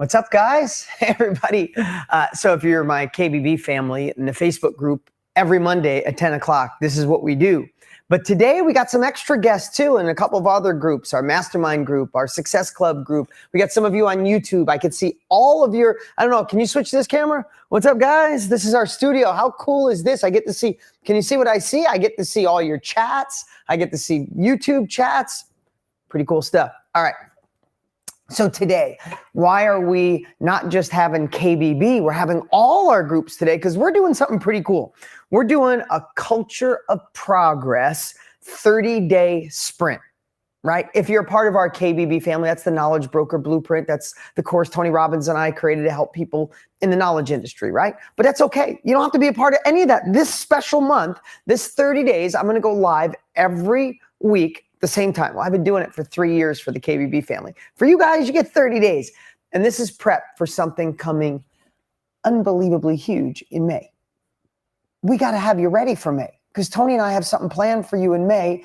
What's up, guys? Hey, everybody. So if you're my KBB family in the Facebook group, every Monday at 10 o'clock, this is what we do. But today we got some extra guests too in a couple of other groups, our mastermind group, our success club group. We got some of you on YouTube. I could see all of your, I don't know, can you switch this camera? What's up, guys? This is our studio. How cool is this? I get to see, can you see what I see? I get to see all your chats. I get to see YouTube chats. Pretty cool stuff. All right. So today, why are we not just having KBB? We're having all our groups today because we're doing something pretty cool. We're doing a culture of progress 30-day sprint, right? If you're a part of our KBB family, that's the Knowledge Broker Blueprint. That's the course Tony Robbins and I created to help people in the knowledge industry, right? But that's okay. You don't have to be a part of any of that. This special month, this 30 days, I'm going to go live every week the same time. Well, I've been doing it for 3 years for the KBB family. For you guys, you get 30 days. And this is prep for something coming unbelievably huge in May. We got to have you ready for May because Tony and I have something planned for you in May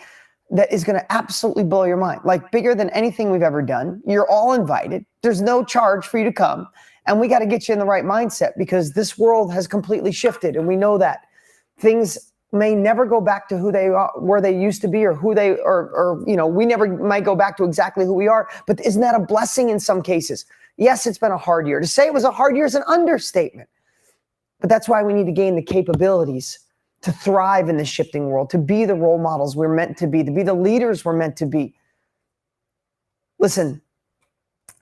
that is going to absolutely blow your mind, like bigger than anything we've ever done. You're all invited. There's no charge for you to come. And we got to get you in the right mindset because this world has completely shifted. And we know that things may never go back to who they are, where they used to be, or who they or we never might go back to exactly who we are. But isn't that a blessing in some cases? Yes, it's been a hard year. To say it was a hard year is an understatement. But that's why we need to gain the capabilities to thrive in this shifting world, to be the role models we're meant to be the leaders we're meant to be. Listen,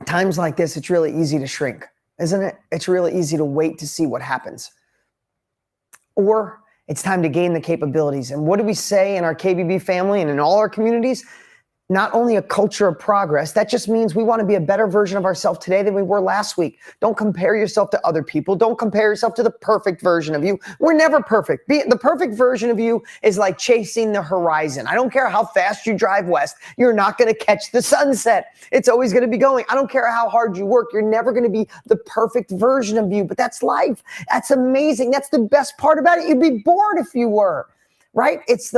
times like this, it's really easy to shrink, isn't it? It's really easy to wait to see what happens. Or it's time to gain the capabilities. And what do we say in our KBB family and in all our communities? Not only a culture of progress, that just means we want to be a better version of ourselves today than we were last week. Don't compare yourself to other people. Don't compare yourself to the perfect version of you. We're never perfect. The perfect version of you is like chasing the horizon. I don't care how fast you drive west. You're not going to catch the sunset. It's always going to be going. I don't care how hard you work. You're never going to be the perfect version of you, but that's life. That's amazing. That's the best part about it. You'd be bored if you were, right? It's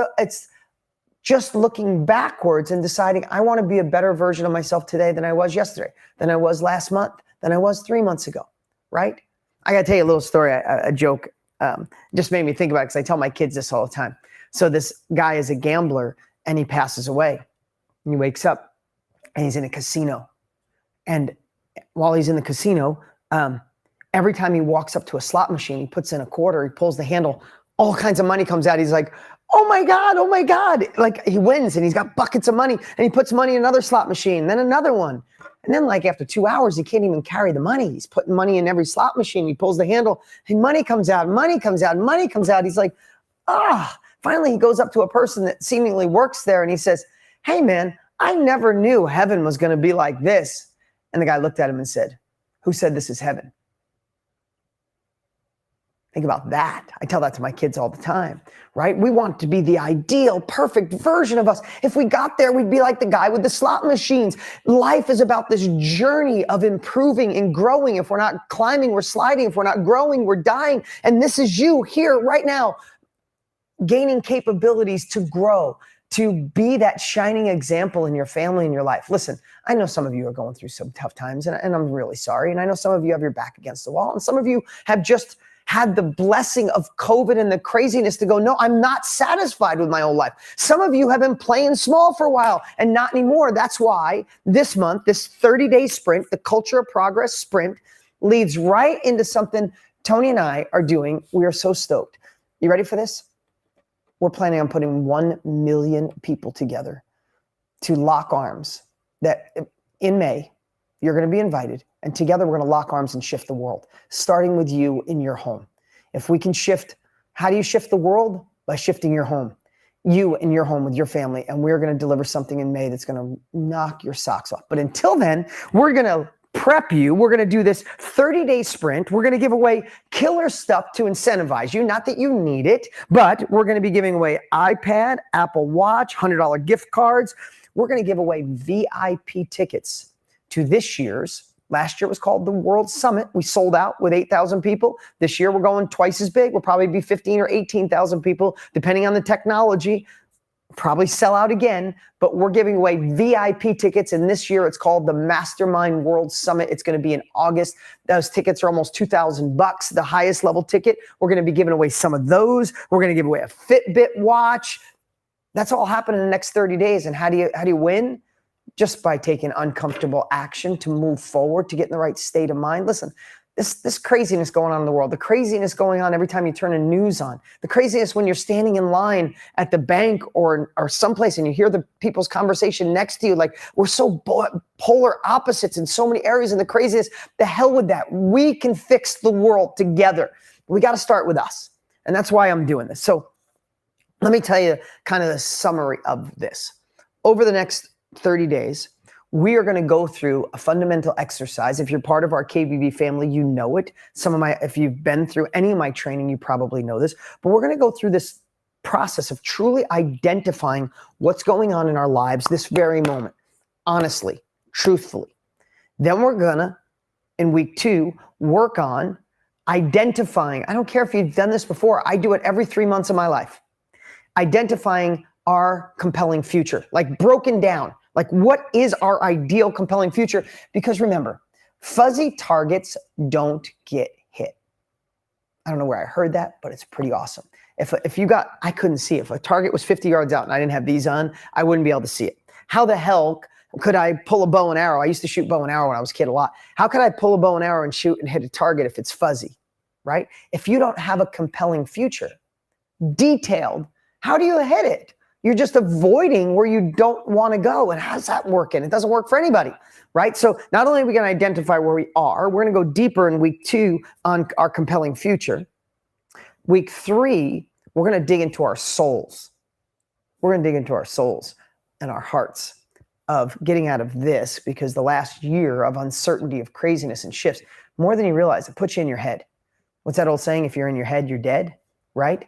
just looking backwards and deciding I want to be a better version of myself today than I was yesterday, than I was last month, than I was 3 months ago, right? I got to tell you a little story, a joke, just made me think about it because I tell my kids this all the time. So this guy is a gambler and he passes away and he wakes up and he's in a casino. And while he's in the casino, every time he walks up to a slot machine, he puts in a quarter, he pulls the handle, all kinds of money comes out. He's like, oh my God, oh my God. Like he wins and he's got buckets of money and he puts money in another slot machine, then another one. And then like after 2 hours, he can't even carry the money. He's putting money in every slot machine. He pulls the handle and money comes out, money comes out, money comes out. He's like, finally he goes up to a person that seemingly works there and he says, hey man, I never knew heaven was going to be like this. And the guy looked at him and said, who said this is heaven? Think about that. I tell that to my kids all the time, right? We want to be the ideal, perfect version of us. If we got there, we'd be like the guy with the slot machines. Life is about this journey of improving and growing. If we're not climbing, we're sliding. If we're not growing, we're dying. And this is you here right now, gaining capabilities to grow, to be that shining example in your family and your life. Listen, I know some of you are going through some tough times and I'm really sorry. And I know some of you have your back against the wall and some of you have just had the blessing of COVID and the craziness to go, no, I'm not satisfied with my old life. Some of you have been playing small for a while and not anymore. That's why this month, this 30-day sprint, the Culture of Progress sprint, leads right into something Tony and I are doing. We are so stoked. You ready for this? We're planning on putting 1 million people together to lock arms that in May, you're going to be invited. And together we're going to lock arms and shift the world, starting with you in your home. If we can shift, how do you shift the world? By shifting your home, you in your home with your family. And we're going to deliver something in May that's going to knock your socks off. But until then, we're going to prep you. We're going to do this 30-day sprint. We're going to give away killer stuff to incentivize you. Not that you need it, but we're going to be giving away iPad, Apple Watch, $100 gift cards. We're going to give away VIP tickets to this year's. Last year was called the World Summit. We sold out with 8,000 people. This year we're going twice as big. We'll probably be 15 or 18,000 people, depending on the technology. probably sell out again, but we're giving away VIP tickets. And this year it's called the Mastermind World Summit. It's going to be in August. Those tickets are almost $2,000, the highest level ticket. We're going to be giving away some of those. We're going to give away a Fitbit watch. That's all happening in the next 30 days. And how do you win? Just by taking uncomfortable action to move forward, to get in the right state of mind. Listen, this craziness going on in the world, the craziness going on every time you turn the news on, the craziness when you're standing in line at the bank or someplace and you hear the people's conversation next to you, like we're so polar opposites in so many areas, and the craziness, the hell with that. We can fix the world together. We got to start with us. And that's why I'm doing this. So let me tell you kind of the summary of this. Over the next 30 days, we are going to go through a fundamental exercise. If you're part of our KBB family, you know it. If you've been through any of my training, you probably know this. But we're going to go through this process of truly identifying what's going on in our lives this very moment, honestly, truthfully. Then we're going to, in week 2, work on identifying. I don't care if you've done this before. I do it every 3 months of my life. Identifying our compelling future, like broken down. Like, what is our ideal compelling future? Because remember, fuzzy targets don't get hit. I don't know where I heard that, but it's pretty awesome. I couldn't see it. If a target was 50 yards out and I didn't have these on, I wouldn't be able to see it. How the hell could I pull a bow and arrow? I used to shoot bow and arrow when I was a kid a lot. How could I pull a bow and arrow and shoot and hit a target if it's fuzzy, right? If you don't have a compelling future, detailed, how do you hit it? You're just avoiding where you don't want to go. And how's that working? It doesn't work for anybody, right? So not only are we going to identify where we are, we're going to go deeper in week 2 on our compelling future. Week 3, we're going to dig into our souls. We're going to dig into our souls and our hearts of getting out of this, because the last year of uncertainty, of craziness and shifts, more than you realize, it puts you in your head. What's that old saying? If you're in your head, you're dead, right?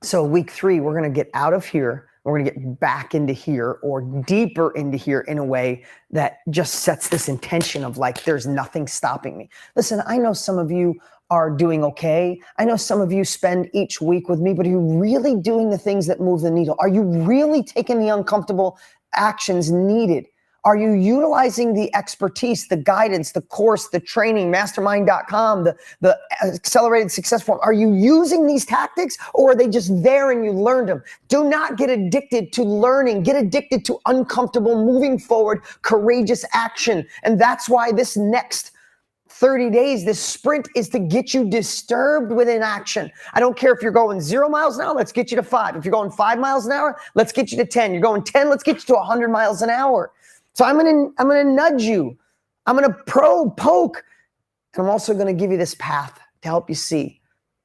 So week 3, we're going to get out of here. We're going to get back into here, or deeper into here, in a way that just sets this intention of like, there's nothing stopping me. Listen, I know some of you are doing okay. I know some of you spend each week with me, but are you really doing the things that move the needle? Are you really taking the uncomfortable actions needed? Are you utilizing the expertise, the guidance, the course, the training, mastermind.com, the accelerated success form? Are you using these tactics, or are they just there and you learned them? Do not get addicted to learning. Get addicted to uncomfortable, moving forward, courageous action. And that's why this next 30 days, this sprint, is to get you disturbed with inaction. I don't care if you're going 0 miles an hour, let's get you to 5. If you're going 5 miles an hour, let's get you to 10. You're going 10, let's get you to 100 miles an hour. So I'm gonna nudge you. I'm gonna poke. And I'm also gonna give you this path to help you see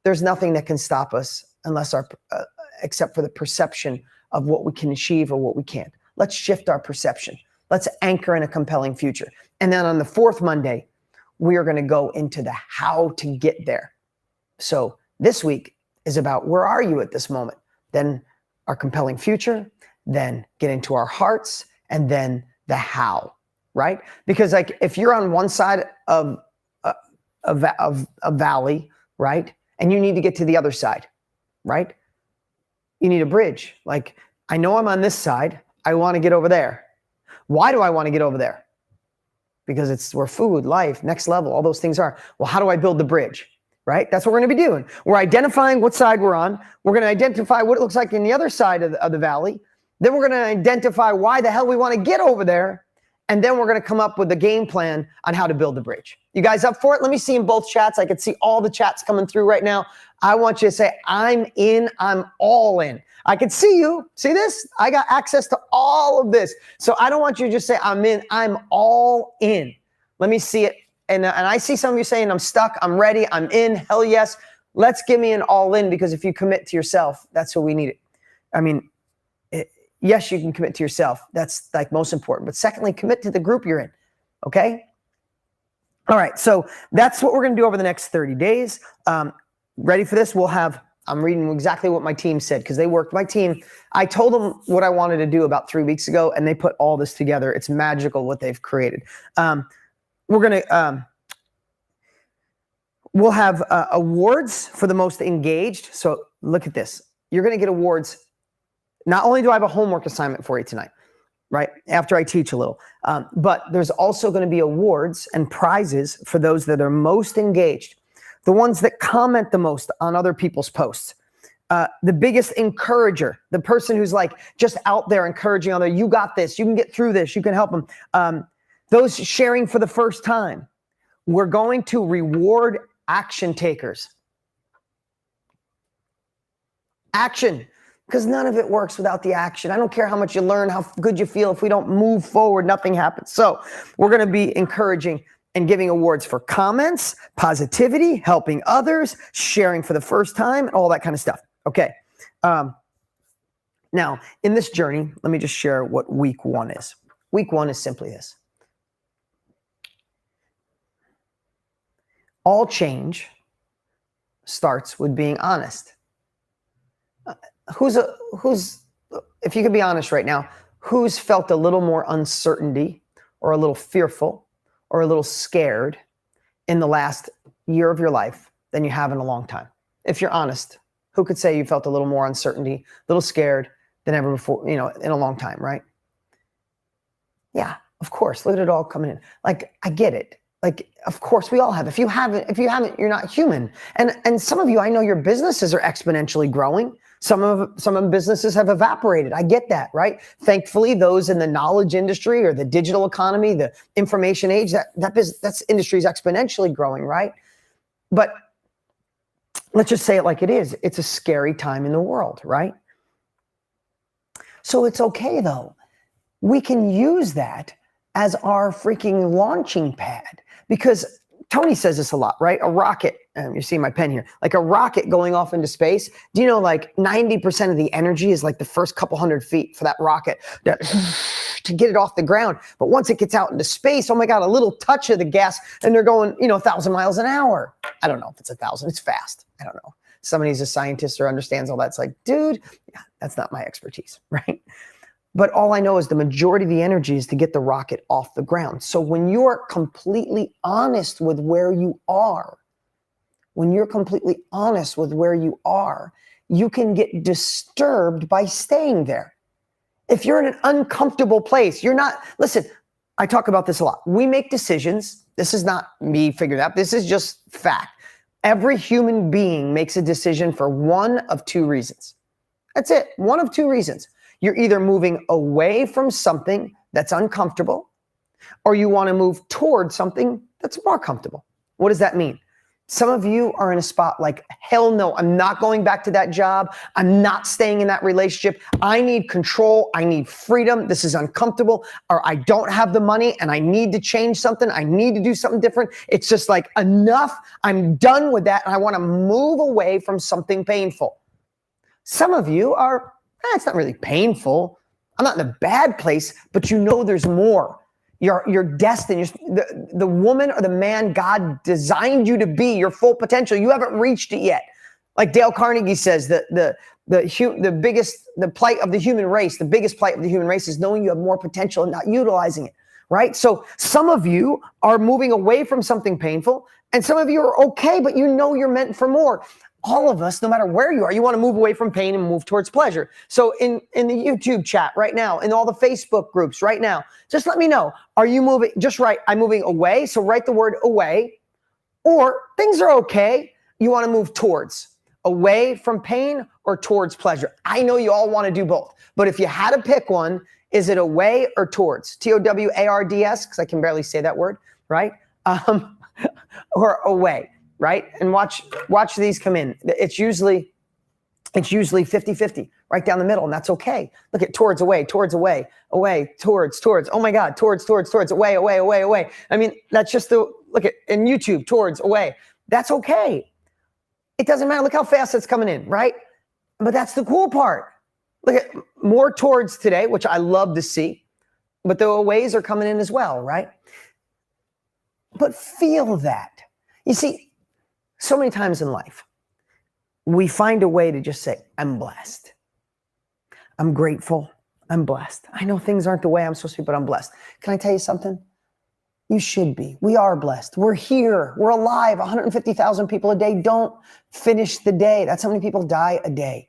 there's nothing that can stop us unless except for the perception of what we can achieve or what we can't. Let's shift our perception. Let's anchor in a compelling future. And then on the 4th Monday, we are gonna go into the how to get there. So this week is about, where are you at this moment? Then our compelling future, then get into our hearts, and then the how, right? Because like, if you're on one side of a valley, right? And you need to get to the other side, right? You need a bridge. Like, I know I'm on this side. I want to get over there. Why do I want to get over there? Because it's where food, life, next level, all those things are. Well, how do I build the bridge, right? That's what we're going to be doing. We're identifying what side we're on. We're going to identify what it looks like in the other side of the valley. Then we're going to identify why the hell we want to get over there. And then we're going to come up with a game plan on how to build the bridge. You guys up for it? Let me see in both chats. I can see all the chats coming through right now. I want you to say, I'm in, I'm all in. I can see you. See this? I got access to all of this. So I don't want you to just say, I'm in, I'm all in. Let me see it. And I see some of you saying, I'm stuck, I'm ready, I'm in, hell yes. Let's give me an all in, because if you commit to yourself, that's what we need it. I mean, yes, you can commit to yourself. That's like most important. But secondly, commit to the group you're in. Okay? All right. So that's what we're going to do over the next 30 days. Ready for this? I'm reading exactly what my team said, because they worked. My team, I told them what I wanted to do about 3 weeks ago, and they put all this together. It's magical what they've created. We'll have awards for the most engaged. So look at this. you're going to get awards. Not only do I have a homework assignment for you tonight, right, after I teach a little, but there's also going to be awards and prizes for those that are most engaged, the ones that comment the most on other people's posts. The biggest encourager, the person who's like just out there encouraging other, you got this, you can get through this, you can help them. Those sharing for the first time. We're going to reward action takers. Action, because none of it works without the action. I don't care how much you learn, how good you feel. If we don't move forward, nothing happens. So we're going to be encouraging and giving awards for comments, positivity, helping others, sharing for the first time, all that kind of stuff. Okay. Now, in this journey, let me just share what week 1 is. Week 1 is simply this. All change starts with being honest. If you could be honest right now, who's felt a little more uncertainty or a little fearful or a little scared in the last year of your life than you have in a long time? If you're honest, who could say you felt a little more uncertainty, a little scared than ever before, in a long time, right? Yeah, of course. Look at it all coming in. Like, I get it. Like, of course we all have. If you haven't, you're not human. And some of you, I know your businesses are exponentially growing. Some of businesses have evaporated. I get that, right? Thankfully, those in the knowledge industry or the digital economy, the information age, that's industry is exponentially growing, right? But let's just say it like it is. It's a scary time in the world, right? So it's okay though. We can use that as our freaking launching pad, because Tony says this a lot, right? A rocket, you see my pen here, like a rocket going off into space. Do you know like 90% of the energy is like the first couple hundred feet for that rocket to get it off the ground. But once it gets out into space, oh my God, a little touch of the gas and they're going, 1,000 miles an hour. I don't know if it's 1,000, it's fast. I don't know. Somebody's a scientist or understands all that. It's like, dude, yeah, that's not my expertise, right? But all I know is the majority of the energy is to get the rocket off the ground. So when you're completely honest with where you are, you can get disturbed by staying there. If you're in an uncomfortable place, listen, I talk about this a lot. We make decisions. This is not me figuring out. This is just fact. Every human being makes a decision for one of 2 reasons. That's it. One of 2 reasons. You're either moving away from something that's uncomfortable, or you want to move toward something that's more comfortable. What does that mean? Some of you are in a spot like, hell no, I'm not going back to that job. I'm not staying in that relationship. I need control. I need freedom. This is uncomfortable, or I don't have the money and I need to change something. I need to do something different. It's just like enough. I'm done with that. And I want to move away from something painful. Some of you are, it's not really painful. I'm not in a bad place, but there's more. You're destined. The woman or the man God designed you to be, your full potential. You haven't reached it yet. Like Dale Carnegie says, the plight of the human race, the biggest plight of the human race is knowing you have more potential and not utilizing it, right? So some of you are moving away from something painful, and some of you are okay, but you're meant for more. All of us, no matter where you are, you want to move away from pain and move towards pleasure. So in the YouTube chat right now, in all the Facebook groups right now, just let me know, are you moving, just write, I'm moving away. So write the word away, or things are okay. You want to move towards, away from pain or towards pleasure. I know you all want to do both, but if you had to pick one, is it away or towards? Towards, because I can barely say that word, right? Or away. Right? And watch these come in. It's usually 50-50, right down the middle, and that's okay. Look at towards, away, towards, away, away, towards. Oh my God, towards, away, away, away, away. I mean, that's just look at in YouTube, towards, away. That's okay. It doesn't matter. Look how fast it's coming in, right? But that's the cool part. Look at more towards today, which I love to see, but the aways are coming in as well, right? But feel that. You see, so many times in life, we find a way to just say, I'm blessed. I'm grateful. I'm blessed. I know things aren't the way I'm supposed to be, but I'm blessed. Can I tell you something? You should be. We are blessed. We're here. We're alive. 150,000 people a day don't finish the day. That's how many people die a day.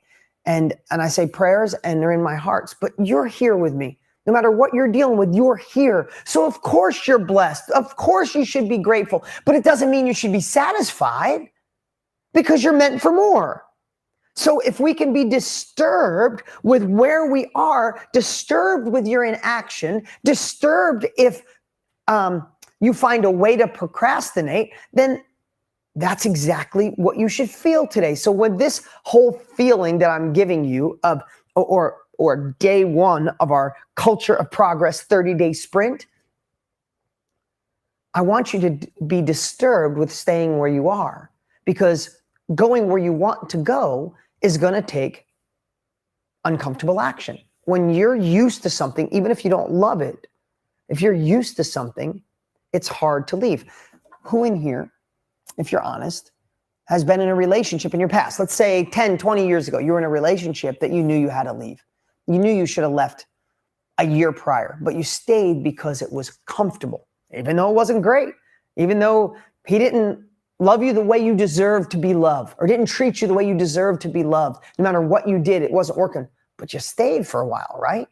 And I say prayers and they're in my hearts, but you're here with me. No matter what you're dealing with, you're here. So of course you're blessed. Of course you should be grateful, but it doesn't mean you should be satisfied because you're meant for more. So if we can be disturbed with where we are, disturbed with your inaction, disturbed if you find a way to procrastinate, then that's exactly what you should feel today. So with this whole feeling that I'm giving you of, or day one of our Culture of Progress 30-day sprint, I want you to be disturbed with staying where you are, because going where you want to go is going to take uncomfortable action. When you're used to something, even if you don't love it, if you're used to something, it's hard to leave. Who in here, if you're honest, has been in a relationship in your past? Let's say 10, 20 years ago, you were in a relationship that you knew you had to leave. You knew you should have left a year prior, but you stayed because it was comfortable, even though it wasn't great, even though he didn't love you the way you deserved to be loved, or didn't treat you the way you deserved to be loved. No matter what you did, it wasn't working, but you stayed for a while, right?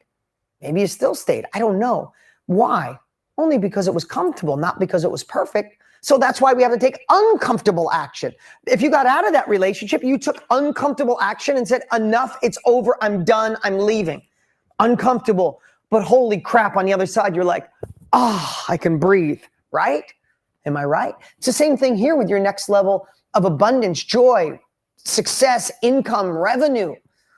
Maybe you still stayed. I don't know. Why? Only because it was comfortable, not because it was perfect. So that's why we have to take uncomfortable action. If you got out of that relationship, you took uncomfortable action and said, enough, it's over, I'm done, I'm leaving. Uncomfortable, but holy crap, on the other side, you're like, I can breathe, right? Am I right? It's the same thing here with your next level of abundance, joy, success, income, revenue.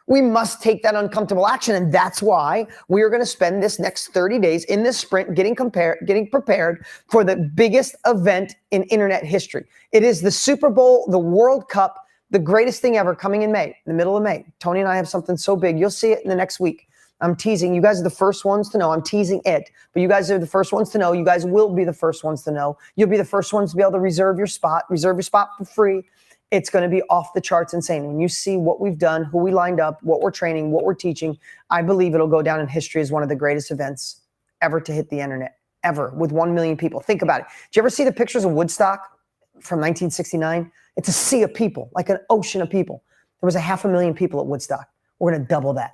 We must take that uncomfortable action. And that's why we are going to spend this next 30 days in this sprint getting prepared for the biggest event in internet history. It is the Super Bowl, the World Cup, the greatest thing ever, coming in May, in the middle of May. Tony and I have something so big. You'll see it in the next week. I'm teasing. You guys are the first ones to know. I'm teasing it, but you guys are the first ones to know. You guys will be the first ones to know. You'll be the first ones to be able to reserve your spot for free. It's going to be off the charts insane. When you see what we've done, who we lined up, what we're training, what we're teaching, I believe it'll go down in history as one of the greatest events ever to hit the internet, ever, with 1 million people. Think about it. Did you ever see the pictures of Woodstock from 1969? It's a sea of people, like an ocean of people. There was 500,000 people at Woodstock. We're going to double that.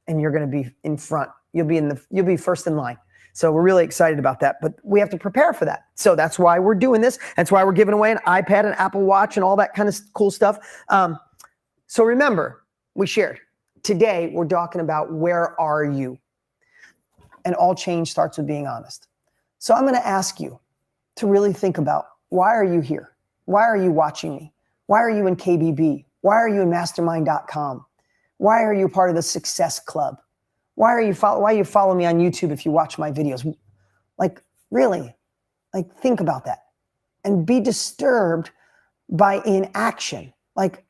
And you're going to be in front. You'll be first in line. So we're really excited about that, but we have to prepare for that. So that's why we're doing this. That's why we're giving away an iPad, an Apple Watch, and all that kind of cool stuff. So remember, we shared. Today, we're talking about where are you? And all change starts with being honest. So I'm going to ask you to really think about, why are you here? Why are you watching me? Why are you in KBB? Why are you in mastermind.com? Why are you part of the Success Club? Why you follow me on YouTube if you watch my videos? Like, really, like, think about that and be disturbed by inaction. Like,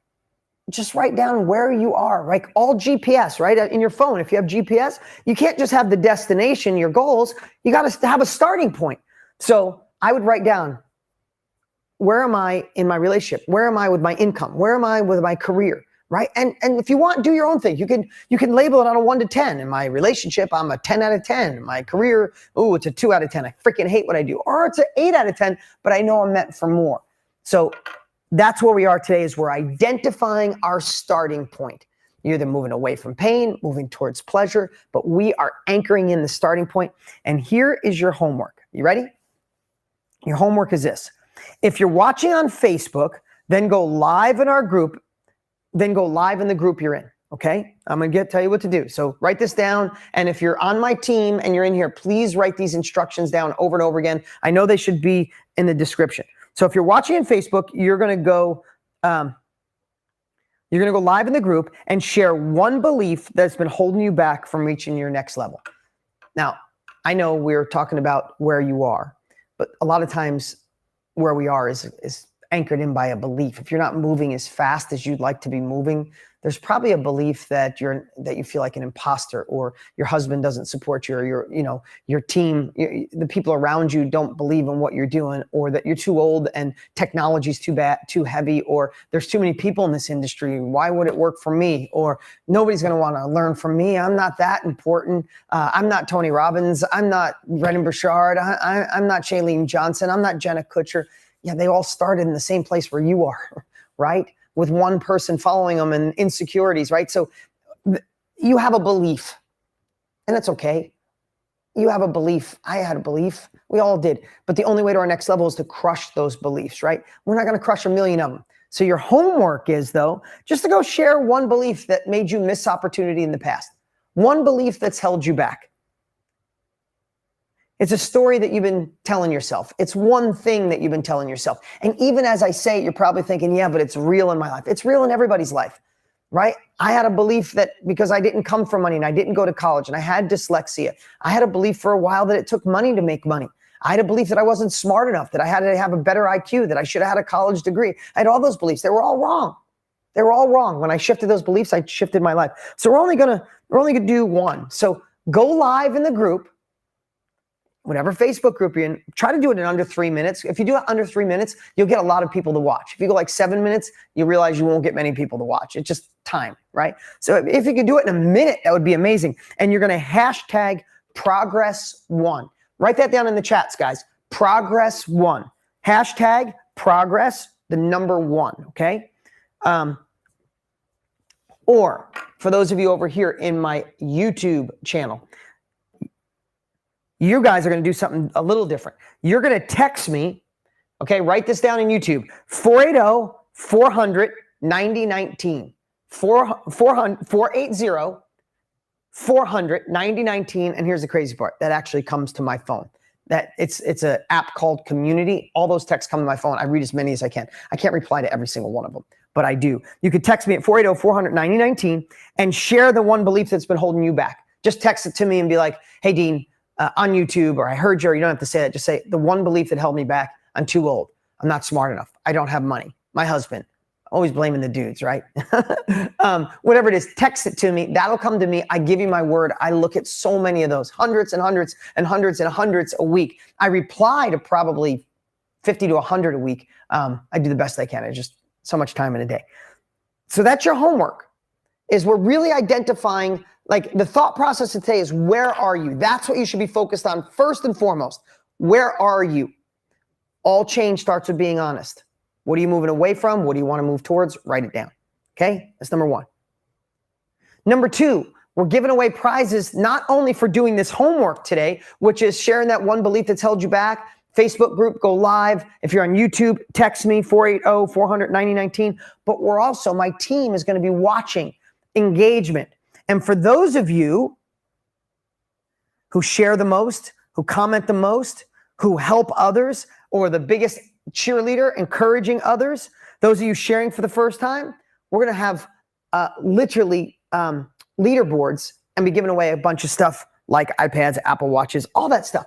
just write down where you are, like all GPS, right? In your phone, if you have GPS, you can't just have the destination, your goals. You got to have a starting point. So I would write down, where am I in my relationship? Where am I with my income? Where am I with my career? Right? And if you want, do your own thing. You can label it on a 1 to 10. In my relationship, I'm a 10 out of 10. In my career, it's a 2 out of 10. I freaking hate what I do. Or it's an 8 out of 10, but I know I'm meant for more. So that's where we are today, is we're identifying our starting point. You're either moving away from pain, moving towards pleasure, but we are anchoring in the starting point. And here is your homework. You ready? Your homework is this. If you're watching on Facebook, then go live in our group. Then go live in the group you're in, okay? I'm going to tell you what to do. So write this down, and if you're on my team and you're in here, please write these instructions down over and over again. I know they should be in the description. So if you're watching on Facebook, you're going to go live in the group and share one belief that's been holding you back from reaching your next level. Now, I know we're talking about where you are, but a lot of times where we are is anchored in by a belief. If you're not moving as fast as you'd like to be moving, there's probably a belief that you feel like an imposter, or your husband doesn't support you, or your team, the people around you don't believe in what you're doing, or that you're too old and technology's too heavy, or there's too many people in this industry. Why would it work for me? Or nobody's going to want to learn from me. I'm not that important. I'm not Tony Robbins. I'm not Brendan Burchard. I'm not Shailene Johnson. I'm not Jenna Kutcher. Yeah, they all started in the same place where you are, right? With one person following them and insecurities, right? So you have a belief, and that's okay. You have a belief. I had a belief. We all did. But the only way to our next level is to crush those beliefs, right? We're not going to crush a million of them. So your homework is, though, just to go share one belief that made you miss opportunity in the past. One belief that's held you back. It's a story that you've been telling yourself. It's one thing that you've been telling yourself. And even as I say it, you're probably thinking, yeah, but it's real in my life. It's real in everybody's life, right? I had a belief that because I didn't come from money and I didn't go to college and I had dyslexia, I had a belief for a while that it took money to make money. I had a belief that I wasn't smart enough, that I had to have a better IQ, that I should have had a college degree. I had all those beliefs. They were all wrong. They were all wrong. When I shifted those beliefs, I shifted my life. So we're only gonna do one. So go live in the group, whatever Facebook group you're in, try to do it in under 3 minutes. If you do it under 3 minutes, you'll get a lot of people to watch. If you go like 7 minutes, you realize you won't get many people to watch. It's just time, right? So if you could do it in a minute, that would be amazing. And you're gonna hashtag progress1. Write that down in the chats, guys. Progress1. Hashtag progress, the number 1, okay? Or for those of you over here in my YouTube channel, you guys are going to do something a little different. You're going to text me, okay? Write this down in YouTube. 480-400-9019. 480-400-9019. And here's the crazy part. That actually comes to my phone. That it's an app called Community. All those texts come to my phone. I read as many as I can. I can't reply to every single one of them, but I do. You could text me at 480-400-9019 and share the one belief that's been holding you back. Just text it to me and be like, hey, Dean, on YouTube, or I heard you, or you don't have to say that. Just say the one belief that held me back. I'm too old. I'm not smart enough. I don't have money. My husband, always blaming the dudes, right? Whatever it is, text it to me. That'll come to me. I give you my word. I look at so many of those, hundreds and hundreds and hundreds and hundreds a week. I reply to probably 50 to 100 a week. I do the best I can. It's just so much time in a day. So that's your homework, is we're really identifying, like the thought process of today is, where are you? That's what you should be focused on first and foremost. Where are you? All change starts with being honest. What are you moving away from? What do you want to move towards? Write it down. Okay? That's number 1. Number 2, we're giving away prizes not only for doing this homework today, which is sharing that one belief that's held you back. Facebook group, go live. If you're on YouTube, text me 480-400-9019. But we're also, my team is going to be watching engagement. And for those of you who share the most, who comment the most, who help others, or the biggest cheerleader encouraging others, those of you sharing for the first time, we're going to have literally leaderboards and be giving away a bunch of stuff like iPads, Apple Watches, all that stuff.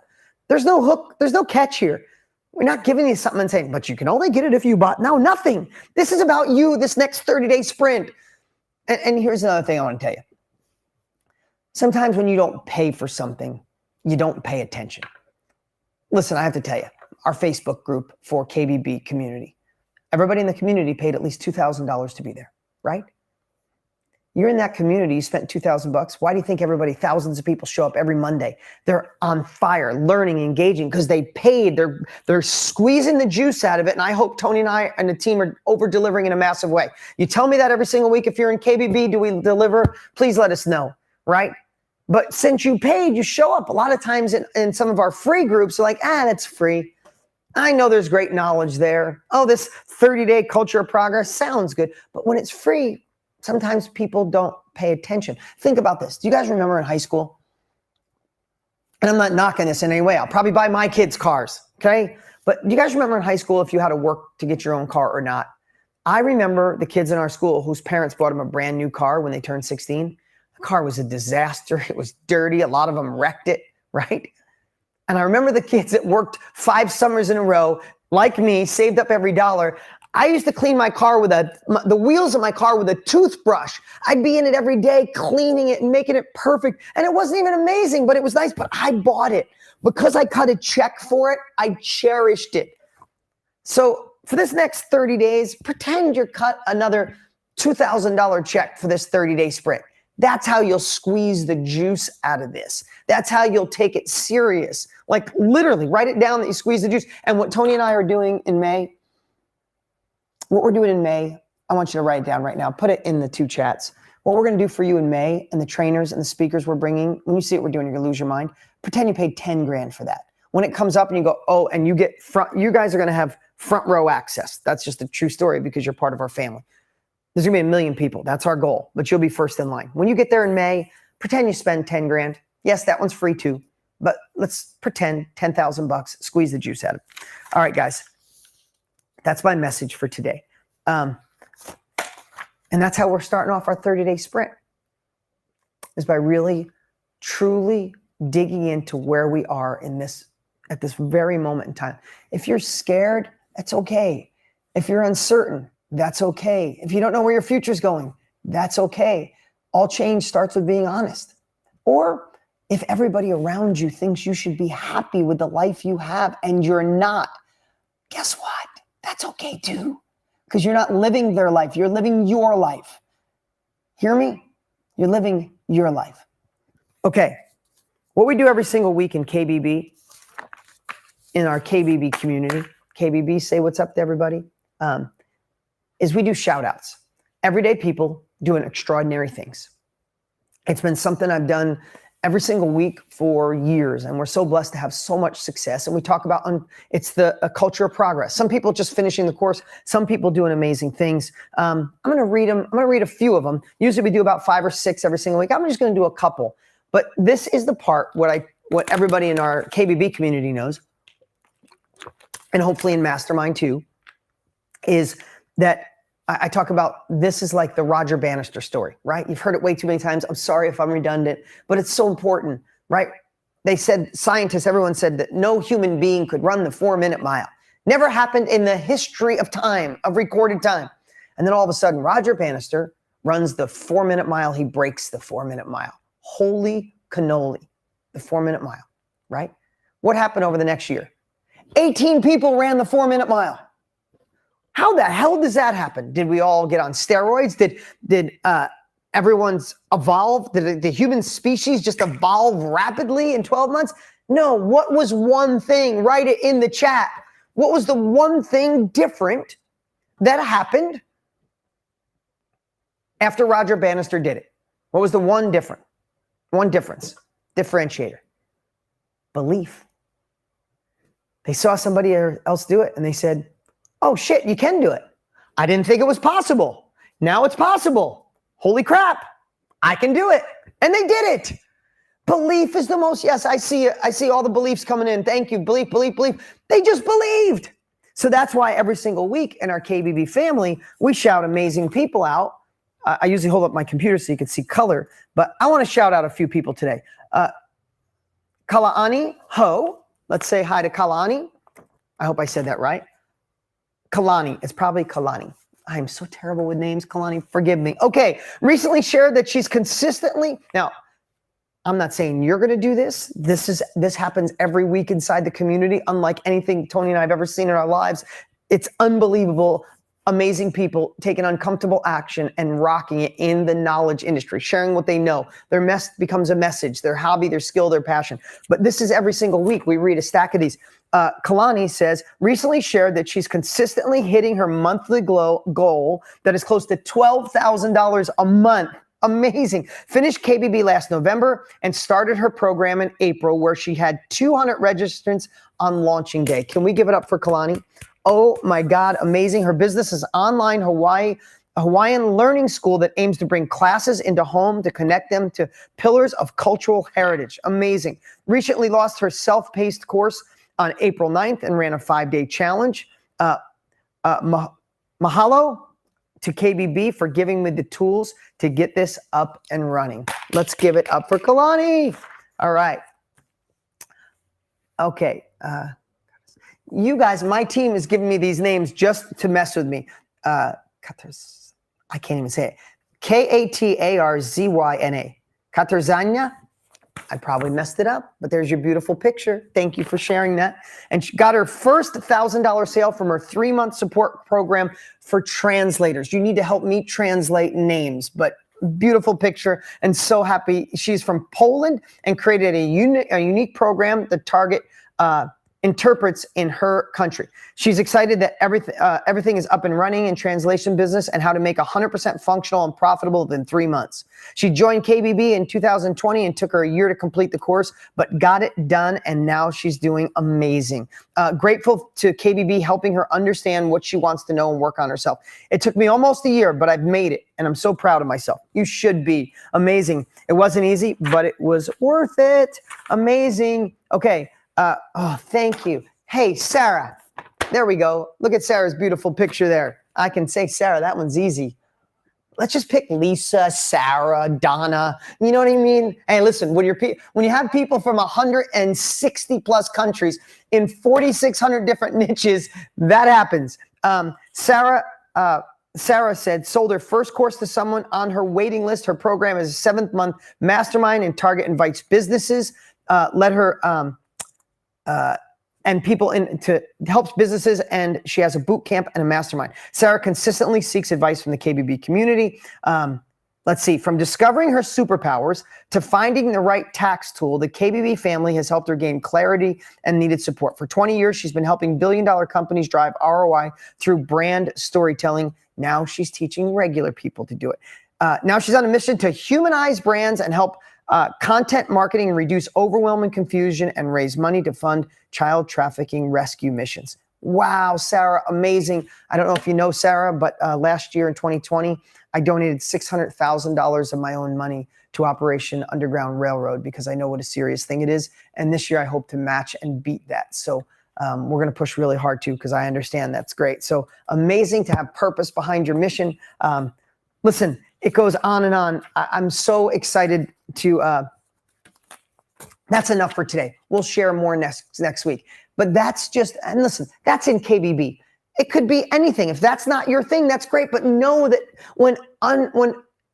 There's no hook. There's no catch here. We're not giving you something and saying, but you can only get it if you bought. No, nothing. This is about you, this next 30-day sprint. And here's another thing I want to tell you. Sometimes when you don't pay for something, you don't pay attention. Listen, I have to tell you, our Facebook group for KBB community, everybody in the community paid at least $2,000 to be there, right? You're in that community, you spent $2,000. Why do you think everybody, thousands of people show up every Monday? They're on fire, learning, engaging, because they paid. They're squeezing the juice out of it. And I hope Tony and I and the team are over delivering in a massive way. You tell me that every single week. If you're in KBB, do we deliver? Please let us know, right? But since you paid, you show up. A lot of times in some of our free groups, they're like, that's free. I know there's great knowledge there. Oh, this 30-day culture of progress sounds good. But when it's free, sometimes people don't pay attention. Think about this. Do you guys remember in high school? And I'm not knocking this in any way. I'll probably buy my kids cars, okay? But do you guys remember in high school if you had to work to get your own car or not? I remember the kids in our school whose parents bought them a brand new car when they turned 16. The car was a disaster. It was dirty. A lot of them wrecked it, right? And I remember the kids that worked 5 summers in a row, like me, saved up every dollar. I used to clean my car with the wheels of my car with a toothbrush. I'd be in it every day, cleaning it and making it perfect. And it wasn't even amazing, but it was nice. But I bought it because I cut a check for it. I cherished it. So for this next 30 days, pretend you're cut another $2,000 check for this 30-day sprint. That's how you'll squeeze the juice out of this. That's how you'll take it serious. Like literally write it down that you squeeze the juice. And what Tony and I are doing in May, what we're doing in May, I want you to write it down right now. Put it in the 2 chats. What we're going to do for you in May, and the trainers and the speakers we're bringing, when you see what we're doing, you're going to lose your mind. Pretend you paid 10 grand for that. When it comes up and you go, oh, and you get you guys are going to have front row access. That's just a true story because you're part of our family. There's going to be 1 million people. That's our goal, but you'll be first in line. When you get there in May, pretend you spend 10 grand. Yes, that one's free too, but let's pretend 10,000 bucks, squeeze the juice out of it. All right, guys, that's my message for today. And that's how we're starting off our 30-day sprint, is by really, truly digging into where we are in this, at this very moment in time. If you're scared, that's okay. If you're uncertain, that's okay. If you don't know where your future's going, that's okay. All change starts with being honest. Or if everybody around you thinks you should be happy with the life you have and you're not, guess what? That's okay too. Because you're not living their life. You're living your life. Hear me? You're living your life. Okay. What we do every single week in KBB, in our KBB community, KBB, say what's up to everybody, is we do shout outs. Everyday people doing extraordinary things. It's been something I've done every single week for years, and we're so blessed to have so much success. And we talk about, it's a culture of progress. Some people just finishing the course, some people doing amazing things. I'm going to read them. I'm going to read a few of them. Usually we do about 5 or 6 every single week. I'm just going to do a couple. But this is the part what everybody in our KBB community knows, and hopefully in Mastermind too, is that I talk about, this is like the Roger Bannister story, right? You've heard it way too many times. I'm sorry if I'm redundant, but it's so important, right? They said, scientists, everyone said that no human being could run the 4-minute mile. Never happened in the history of time, of recorded time. And then all of a sudden, Roger Bannister runs the 4-minute mile. He breaks the 4-minute mile. Holy cannoli, the 4-minute mile, right? What happened over the next year? 18 people ran the 4-minute mile. How the hell does that happen? Did we all get on steroids? Did everyone's evolve? Did the human species just evolve rapidly in 12 months? No. What was one thing? Write it in the chat. What was the one thing different that happened after Roger Bannister did it? What was the one difference? Differentiator. Belief. They saw somebody else do it and they said, oh shit, you can do it. I didn't think it was possible. Now it's possible. Holy crap, I can do it. And they did it. Belief is the most, yes, I see it. I see all the beliefs coming in. Thank you. Belief. They just believed. So that's why every single week in our KBB family, we shout amazing people out. I usually hold up my computer so you can see color, but I want to shout out a few people today. Kalani Ho. Let's say hi to Kalani. I hope I said that right. Kalani. It's probably Kalani. I'm so terrible with names, Kalani. Forgive me. Okay. Recently shared that she's consistently, now, I'm not saying you're going to do this. This happens every week inside the community, unlike anything Tony and I have ever seen in our lives. It's unbelievable. Amazing people taking uncomfortable action and rocking it in the knowledge industry, sharing what they know. Their mess becomes a message, their hobby, their skill, their passion. But this is every single week. We read a stack of these. Kalani says, recently shared that she's consistently hitting her monthly goal that is close to $12,000 a month. Amazing. Finished KBB last November and started her program in April, where she had 200 registrants on launching day. Can we give it up for Kalani? Oh my God, amazing. Her business is online Hawaiian learning school that aims to bring classes into home to connect them to pillars of cultural heritage. Amazing. Recently lost her self-paced course on April 9th and ran a 5-day challenge. Mahalo to KBB for giving me the tools to get this up and running. Let's give it up for Kalani. All right. Okay. You guys, my team is giving me these names just to mess with me. I can't even say it. Katarzyna. Katarzanya. I probably messed it up, but there's your beautiful picture. Thank you for sharing that. And she got her first $1,000 sale from her 3-month support program for translators. You need to help me translate names, but beautiful picture and so happy. She's from Poland and created a unique program that target interprets in her country. She's excited that everything is up and running in translation business and how to make 100% functional and profitable within 3 months. She joined KBB in 2020 and took her a year to complete the course, but got it done, and now she's doing amazing. Grateful to KBB helping her understand what she wants to know and work on herself. It took me almost a year, but I've made it, and I'm so proud of myself. You should be. Amazing. It wasn't easy, but it was worth it. Amazing. Okay. Oh, thank you. Hey, Sarah. There we go. Look at Sarah's beautiful picture there. I can say, Sarah, that one's easy. Let's just pick Lisa, Sarah, Donna. You know what I mean? Hey, listen, when you have people from 160 plus countries in 4,600 different niches, that happens. Sarah said, sold her first course to someone on her waiting list. Her program is a 7th-month mastermind, and Target invites businesses. Let her and people to helps businesses, and she has a boot camp and a mastermind. Sarah consistently seeks advice from the KBB community. Let's see, from discovering her superpowers to finding the right tax tool, the KBB family has helped her gain clarity and needed support. For 20 years, she's been helping billion-dollar companies drive ROI through brand storytelling. Now she's teaching regular people to do it. Now she's on a mission to humanize brands and help content marketing, reduce overwhelm and confusion, and raise money to fund child trafficking rescue missions. Wow, Sarah, amazing. I don't know if you know Sarah, but last year in 2020, I donated $600,000 of my own money to Operation Underground Railroad because I know what a serious thing it is. And this year I hope to match and beat that. So we're going to push really hard too, because I understand that's great. So amazing to have purpose behind your mission. Listen, it goes on and on. I'm so excited to, that's enough for today. We'll share more next week. But that's just, and listen, that's in KBB. It could be anything. If that's not your thing, that's great. But know that when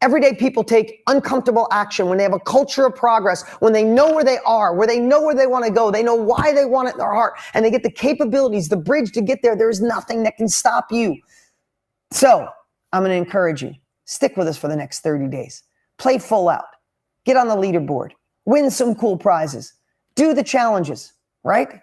everyday people take uncomfortable action, when they have a culture of progress, when they know where they are, where they know where they want to go, they know why they want it in their heart, and they get the capabilities, the bridge to get there, there's nothing that can stop you. So I'm going to encourage you. Stick with us for the next 30 days. Play full out. Get on the leaderboard. Win some cool prizes. Do the challenges, right?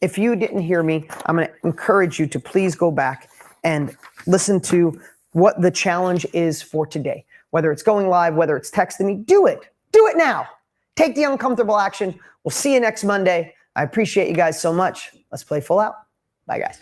If you didn't hear me, I'm going to encourage you to please go back and listen to what the challenge is for today. Whether it's going live, whether it's texting me, do it. Do it now. Take the uncomfortable action. We'll see you next Monday. I appreciate you guys so much. Let's play full out. Bye, guys.